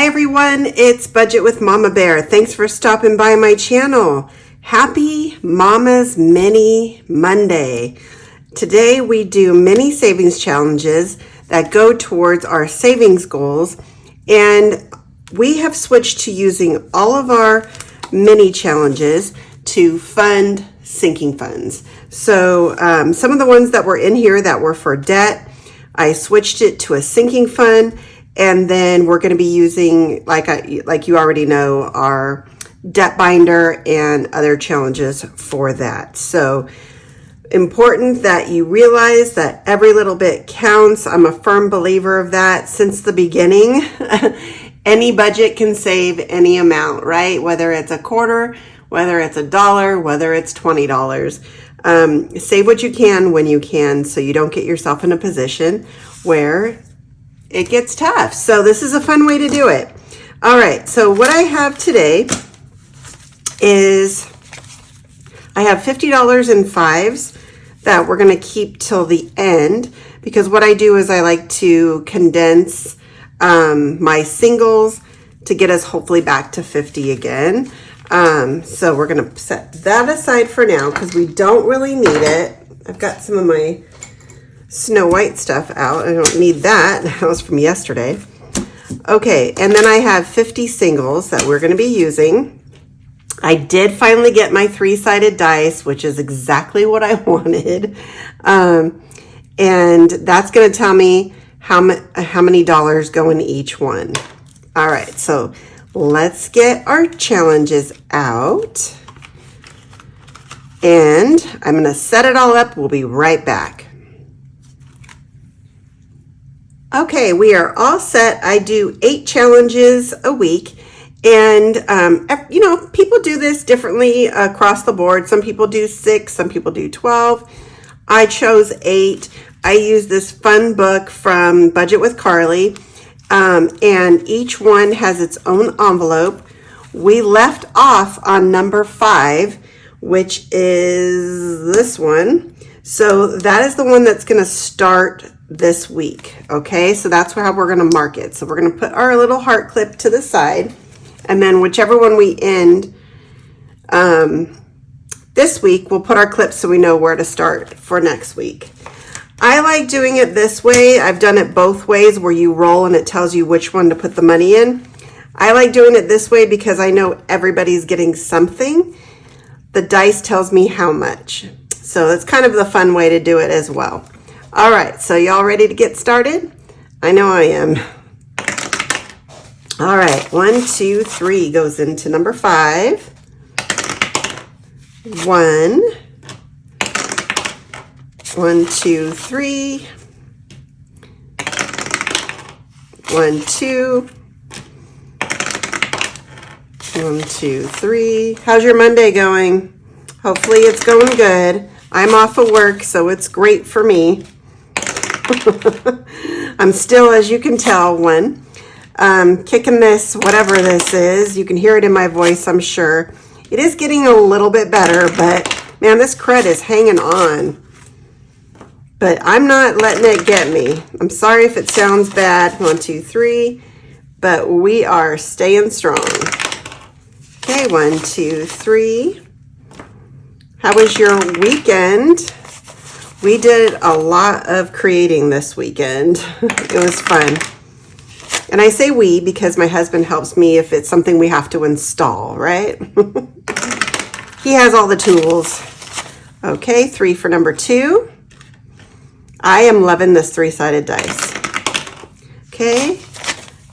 Hi everyone, it's Budget with Mama Bear. Thanks for stopping by my channel. Happy Mama's Mini Monday. Today we do mini savings challenges that go towards our savings goals, and we have switched to using all of our mini challenges to fund sinking funds. So some of the ones that were in here that were for debt, I switched it to a sinking fund. And then we're going to be using, like you already know, our debt binder and other challenges for that. So important that you realize that every little bit counts. I'm a firm believer of that since the beginning. Any budget can save any amount, right? Whether it's a quarter, whether it's $1, whether it's $20. Save what you can when you can, so you don't get yourself in a position where it gets tough. So this is a fun way to do it. All right, so what I have today is I have $50 in fives that we're gonna keep till the end, because what I do is I like to condense my singles to get us hopefully back to 50 again. So we're gonna set that aside for now because we don't really need it. I've got some of my Snow White stuff out. I don't need that. That was from yesterday. Okay, and then I have 50 singles that we're going to be using. I did finally get my three-sided dice, which is exactly what I wanted. And that's going to tell me how many dollars go in each one. All right, so let's get our challenges out. And I'm going to set it all up. We'll be right back. Okay, we are all set. I do 8 challenges a week, and you know, people do this differently across the board. Some people do 6, some people do 12. I chose 8. I use this fun book from Budget with Carly, and each one has its own envelope. We left off on number 5, which is this one. So that is the one that's going to start this week. Okay, so that's how we're going to mark it. So we're going to put our little heart clip to the side, and then whichever one we end this week, we'll put our clip so we know where to start for next week. I like doing it this way. I've done it both ways, where you roll and it tells you which one to put the money in. I like doing it this way because I know everybody's getting something. The dice tells me how much. So it's kind of the fun way to do it as well. All right, so y'all ready to get started? I know I am. All right, 1, 2, 3 goes into number 5. 1, 1, 2, 3. 1, 2. 1, 2, 3. How's your Monday going? Hopefully it's going good. I'm off of work, so it's great for me. I'm still, as you can tell, kicking this, whatever this is. You can hear it in my voice, I'm sure. It is getting a little bit better, but man, this crud is hanging on. But I'm not letting it get me. I'm sorry if it sounds bad. 1, 2, 3. But we are staying strong. Okay, 1, 2, 3. How was your weekend? We did a lot of creating this weekend. It was fun. And I say we because my husband helps me if it's something we have to install, right? He has all the tools. Okay, 3 for number 2. I am loving this three-sided dice. Okay,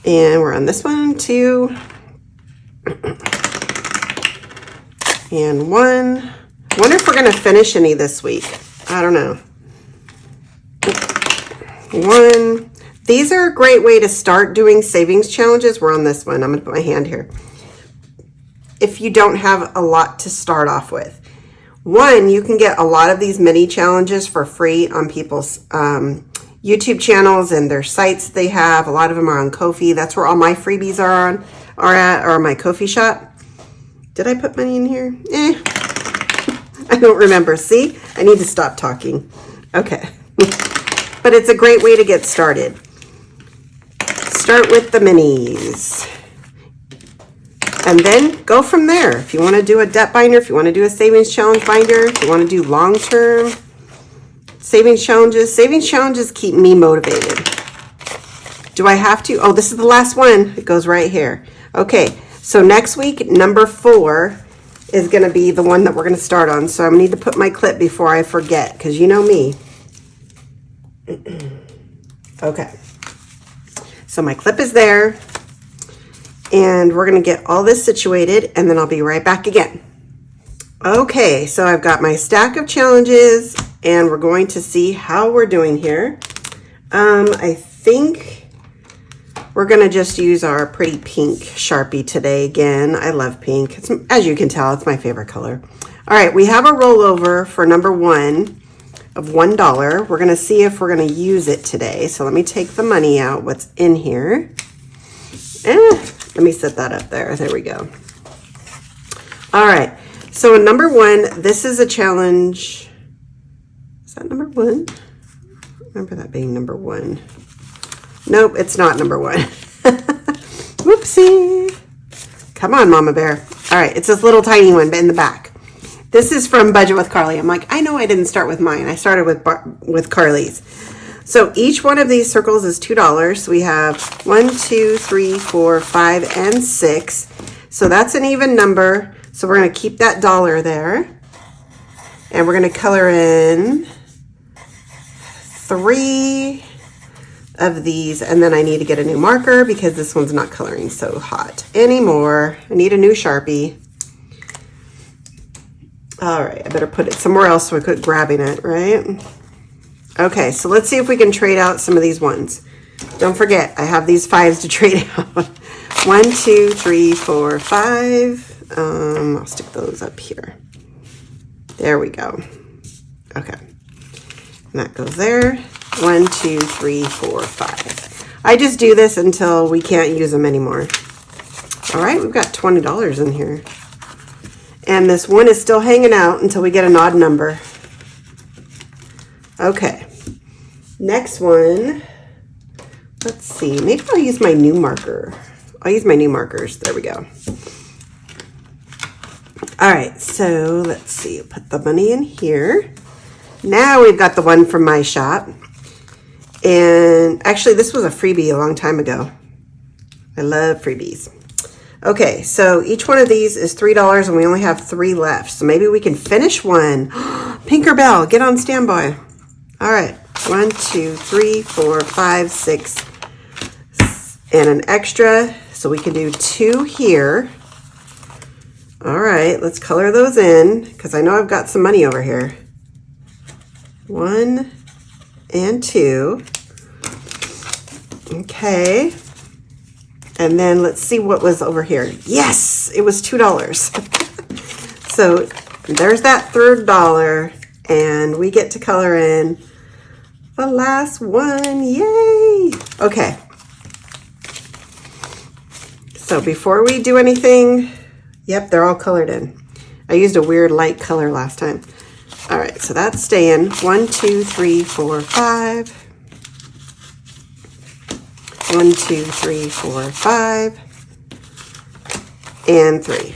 and we're on this one, 2. And 1. Wonder if we're going to finish any this week. I don't know. 1. These are a great way to start doing savings challenges. We're on this one. I'm going to put my hand here. If you don't have a lot to start off with. 1, you can get a lot of these mini challenges for free on people's YouTube channels and their sites they have. A lot of them are on Ko-fi. That's where all my freebies are my Ko-fi shop. Did I put money in here? I don't remember. See, I need to stop talking. Okay. But it's a great way to get started. Start with the minis. And then go from there. If you want to do a debt binder, if you want to do a savings challenge binder, if you want to do long-term savings challenges keep me motivated. Do I have to? Oh, this is the last one. It goes right here. Okay, so next week, number 4 is going to be the one that we're going to start on. So I need to put my clip before I forget, because you know me. Okay, so my clip is there. And we're going to get all this situated, and then I'll be right back again. Okay, so I've got my stack of challenges, and we're going to see how we're doing here. I think we're going to just use our pretty pink Sharpie today again. I love pink. As you can tell, it's my favorite color. All right, we have a rollover for number 1 of $1. We're going to see if we're going to use it today. So let me take the money out, what's in here. Let me set that up there. There we go. All right. So in number 1, this is a challenge. Is that number 1? I remember that being number 1. Nope, it's not number 1. Whoopsie. Come on, Mama Bear. All right. It's this little tiny one in the back. This is from Budget with Carly. I'm like, I know I didn't start with mine. I started with Carly's. So each one of these circles is $2. So we have 1, 2, 3, 4, 5, and 6. So that's an even number. So we're going to keep that $1 there. And we're going to color in 3 of these. And then I need to get a new marker because this one's not coloring so hot anymore. I need a new Sharpie. All right, I better put it somewhere else so I quit grabbing it, right? Okay, so let's see if we can trade out some of these ones. Don't forget, I have these 5s to trade out. 1, 2, 3, 4, 5. I'll stick those up here. There we go. Okay. And that goes there. 1, 2, 3, 4, 5. I just do this until we can't use them anymore. All right, we've got $20 in here. And this one is still hanging out until we get an odd number. Okay, next one, let's see, maybe I'll use my new marker. I'll use my new markers, there we go. All right, so let's see, put the money in here. Now we've got the one from my shop. And actually this was a freebie a long time ago. I love freebies. Okay, so each one of these is $3 and we only have 3 left. So maybe we can finish one. Tinkerbell, get on standby. All right, 1, 2, 3, 4, 5, 6, and an extra. So we can do 2 here. All right, let's color those in because I know I've got some money over here. 1 and 2. Okay. And then let's see what was over here. Yes, it was $2. So there's that third $1, and we get to color in the last one. Yay! Okay. So before we do anything, yep, they're all colored in. I used a weird light color last time. All right, so that's staying. 1, 2, 3, 4, 5. 1, 2, 3, 4, 5, and 3.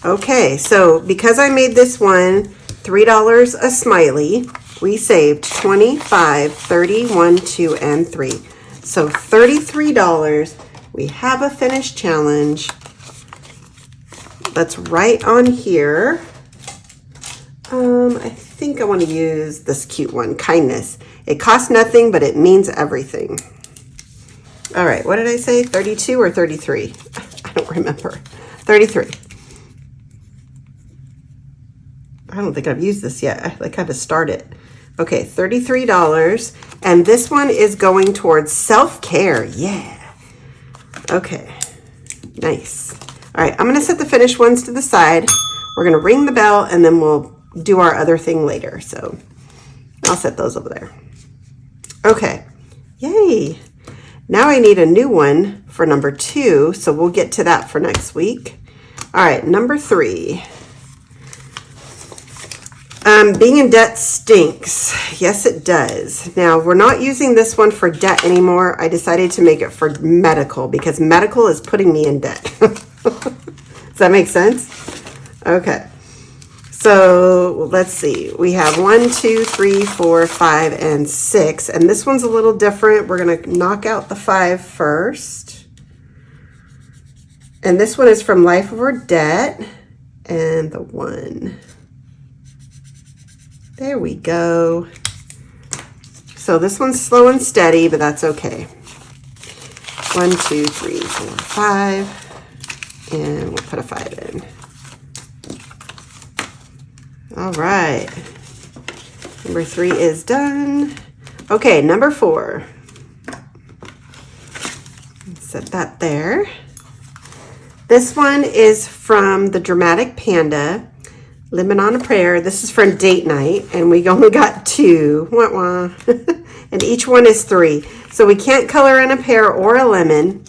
Okay, so because I made this one $3 a smiley, we saved 25, 30, 1, 2, and 3. So $33. We have a finished challenge. That's right on here. I think I want to use this cute one, kindness. It costs nothing, but it means everything. All right, what did I say? 32 or 33? I don't remember. 33. I don't think I've used this yet. I kind of started. Okay, $33. And this one is going towards self-care. Yeah. Okay, nice. All right, I'm going to set the finished ones to the side. We're going to ring the bell, and then we'll do our other thing later. So I'll set those over there. Okay, yay. Now I need a new one for number 2, so we'll get to that for next week. All right, number 3. Being in debt stinks. Yes, it does. Now, we're not using this one for debt anymore. I decided to make it for medical because medical is putting me in debt. Does that make sense? Okay. So let's see. We have 1, 2, 3, 4, 5, and 6. And this one's a little different. We're going to knock out the 5 first. And this one is from Life Over Debt. And the 1. There we go. So this one's slow and steady, but that's okay. 1, 2, 3, 4, 5. And we'll put a 5 in. All right. Number 3 is done. Okay, number 4. Set that there. This one is from the Dramatic Panda, Living on a Prayer. This is from date night, and we only got 2. Wah, wah. And each one is 3. So we can't color in a pear or a lemon.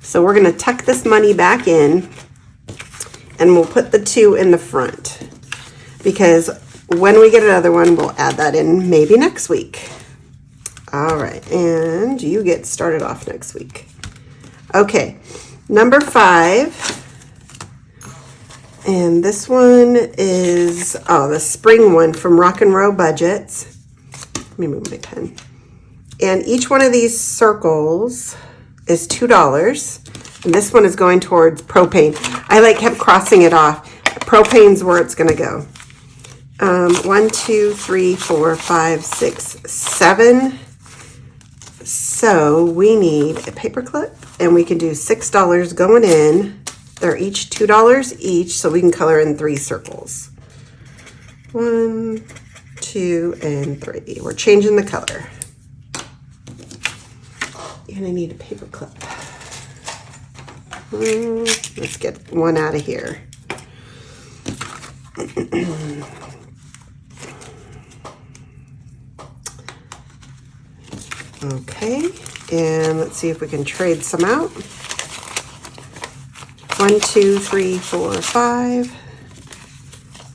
So we're going to tuck this money back in, and we'll put the 2 in the front. Because when we get another one, we'll add that in maybe next week. All right, and you get started off next week. Okay, number 5. And this one is, the spring one from Rock and Roll Budgets. Let me move my pen. And each one of these circles is $2. And this one is going towards propane. I kept crossing it off. Propane's where it's going to go. 1, 2, 3, 4, 5, 6, 7. So we need a paper clip, and we can do $6 going in. They're each $2 each, so we can color in 3 circles. 1, 2, and 3. We're changing the color. And I need a paper clip. Let's get one out of here. Okay, and let's see if we can trade some out. 1, 2, 3, 4, 5.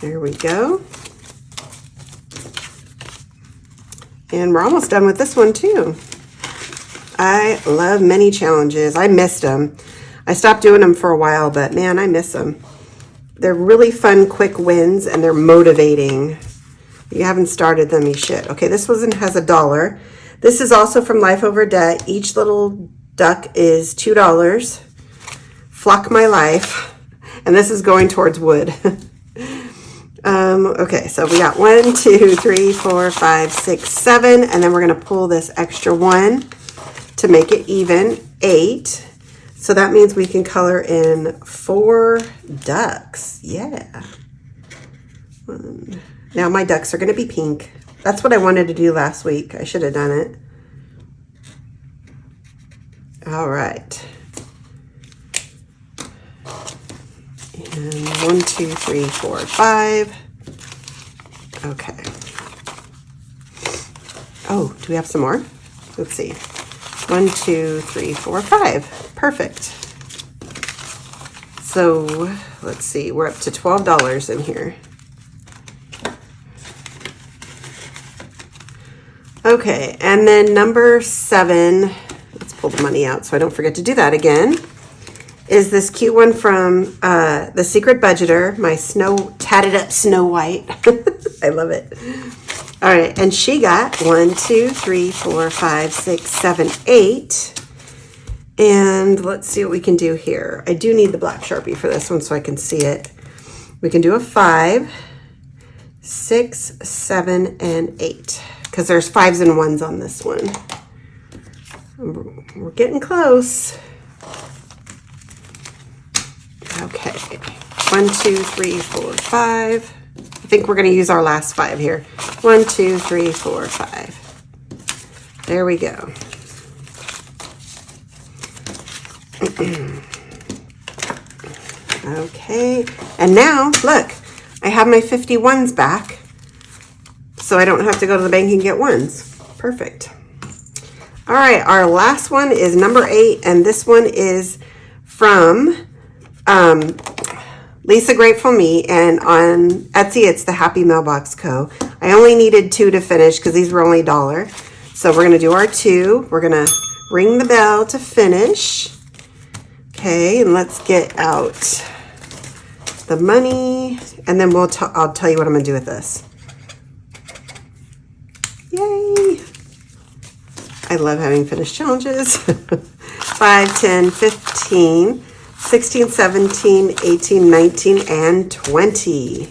There we go. And we're almost done with this one too. I love mini challenges. I missed them. I stopped doing them for a while, but man, I miss them. They're really fun, quick wins, and they're motivating. If you haven't started them, you should. Okay, this one has $1. This is also from Life Over Debt. Each little duck is $2. Flock My Life. And this is going towards wood. Okay, so we got 1, 2, 3, 4, 5, 6, 7. And then we're going to pull this extra 1 to make it even. 8. So that means we can color in 4 ducks. Yeah. Now my ducks are going to be pink. That's what I wanted to do last week. I should have done it. All right. And 1, 2, 3, 4, 5. Okay. Oh, do we have some more? Let's see. 1, 2, 3, 4, 5. Perfect. So let's see. We're up to $12 in here. Okay, and then number 7, let's pull the money out so I don't forget to do that again, is this cute one from The Secret Budgeter, my tatted up Snow White. I love it. All right, and she got 1, 2, 3, 4, 5, 6, 7, 8. And let's see what we can do here. I do need the black Sharpie for this one so I can see it. We can do a 5, 6, 7, and 8. Because there's 5s and 1s on this one. We're getting close. Okay. 1, 2, 3, 4, 5. I think we're going to use our last 5 here. 1, 2, 3, 4, 5. There we go. Okay. And now, look, I have my 51s back. So I don't have to go to the bank and get 1s. Perfect. All right, our last one is number 8, and this one is from Lisa Grateful Me, and on Etsy, it's the Happy Mailbox Co. I only needed 2 to finish because these were only $1. So we're going to do our 2. We're going to ring the bell to finish. Okay, and let's get out the money, and then I'll tell you what I'm going to do with this. Yay! I love having finished challenges. 5, 10, 15, 16, 17, 18, 19, and 20.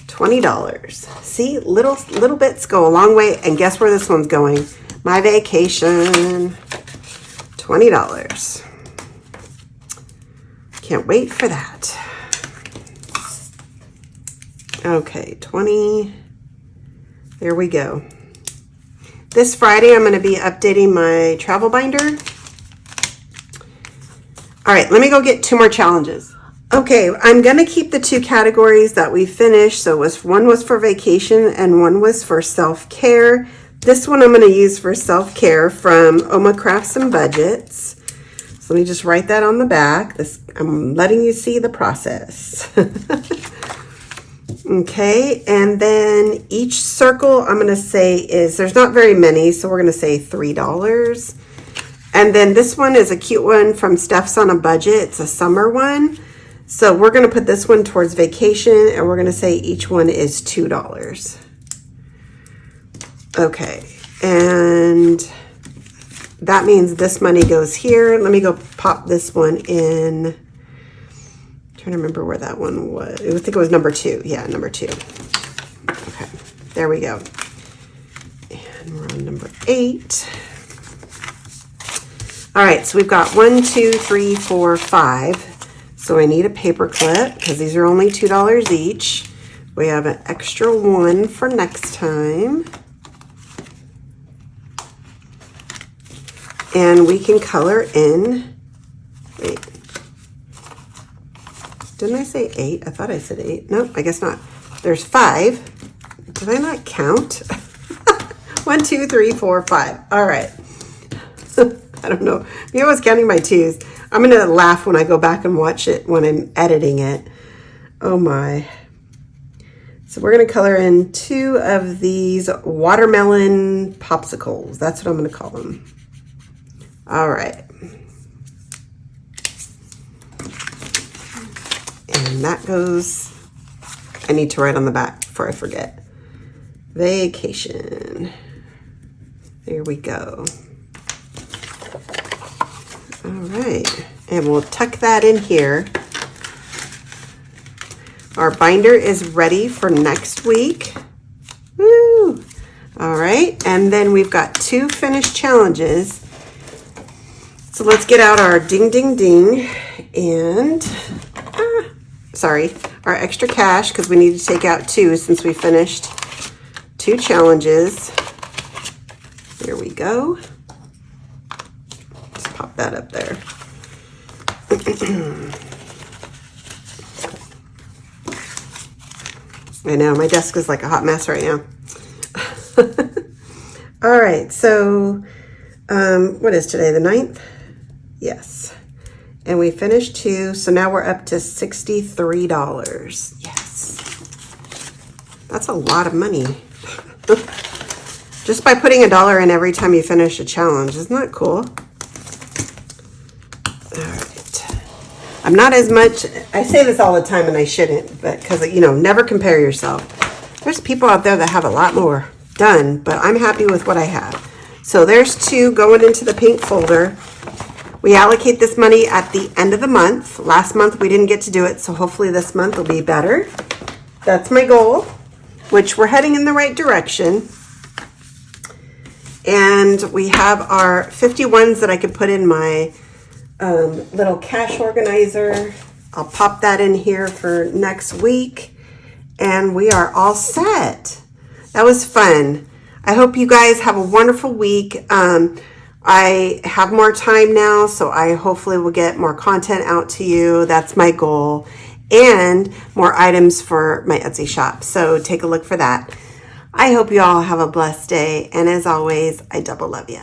$20. See, little bits go a long way, and guess where this one's going? My vacation. $20. Can't wait for that. Okay, 20. There we go. This Friday, I'm going to be updating my travel binder. All right, let me go get 2 more challenges. Okay, I'm going to keep the 2 categories that we finished. So one was for vacation and one was for self-care. This one I'm going to use for self-care from Oma Crafts Budgets. So let me just write that on the back. I'm letting you see the process. Okay, and then each circle I'm going to say there's not very many, so we're going to say $3. And then this one is a cute one from Stefs On a Budget. It's a summer one. So we're going to put this one towards vacation, and we're going to say each one is $2. Okay, and that means this money goes here. Let me go pop this one in. I'm trying to remember where that one was. I think it was number 2. Yeah, number 2. Okay, there we go. And we're on number 8. All right, so we've got 1, 2, 3, 4, 5. So I need a paper clip because these are only $2 each. We have an extra one for next time. And we can color in, wait, didn't I say 8? I thought I said 8. Nope, I guess not. There's 5. Did I not count? 1, 2, 3, 4, 5. All right. I don't know. Maybe I was counting my 2s. I'm going to laugh when I go back and watch it when I'm editing it. Oh my. So we're going to color in 2 of these watermelon popsicles. That's what I'm going to call them. All right. And that goes, I need to write on the back before I forget. Vacation. There we go. All right, and we'll tuck that in here. Our binder is ready for next week. Woo! All right, and then we've got 2 finished challenges. So let's get out our ding, ding, ding, and, our extra cash, because we need to take out 2 since we finished 2 challenges. There we go. Pop that up there. I know, my desk is like a hot mess right now. All right, so what is today, the 9th? Yes. And we finished 2, so now we're up to $63. Yes. That's a lot of money. Just by putting $1 in every time you finish a challenge. Isn't that cool? I'm not as much, I say this all the time and I shouldn't, but because, never compare yourself. There's people out there that have a lot more done, but I'm happy with what I have. So there's 2 going into the pink folder. We allocate this money at the end of the month. Last month we didn't get to do it, so hopefully this month will be better. That's my goal, which we're heading in the right direction. And we have our 51s that I could put in my little cash organizer. I'll pop that in here for next week, and we are all set. That was fun. I hope you guys have a wonderful week. I have more time now, so I hopefully will get more content out to you. That's my goal, and more items for my Etsy shop. So take a look for that. I hope you all have a blessed day, and as always, I double love you.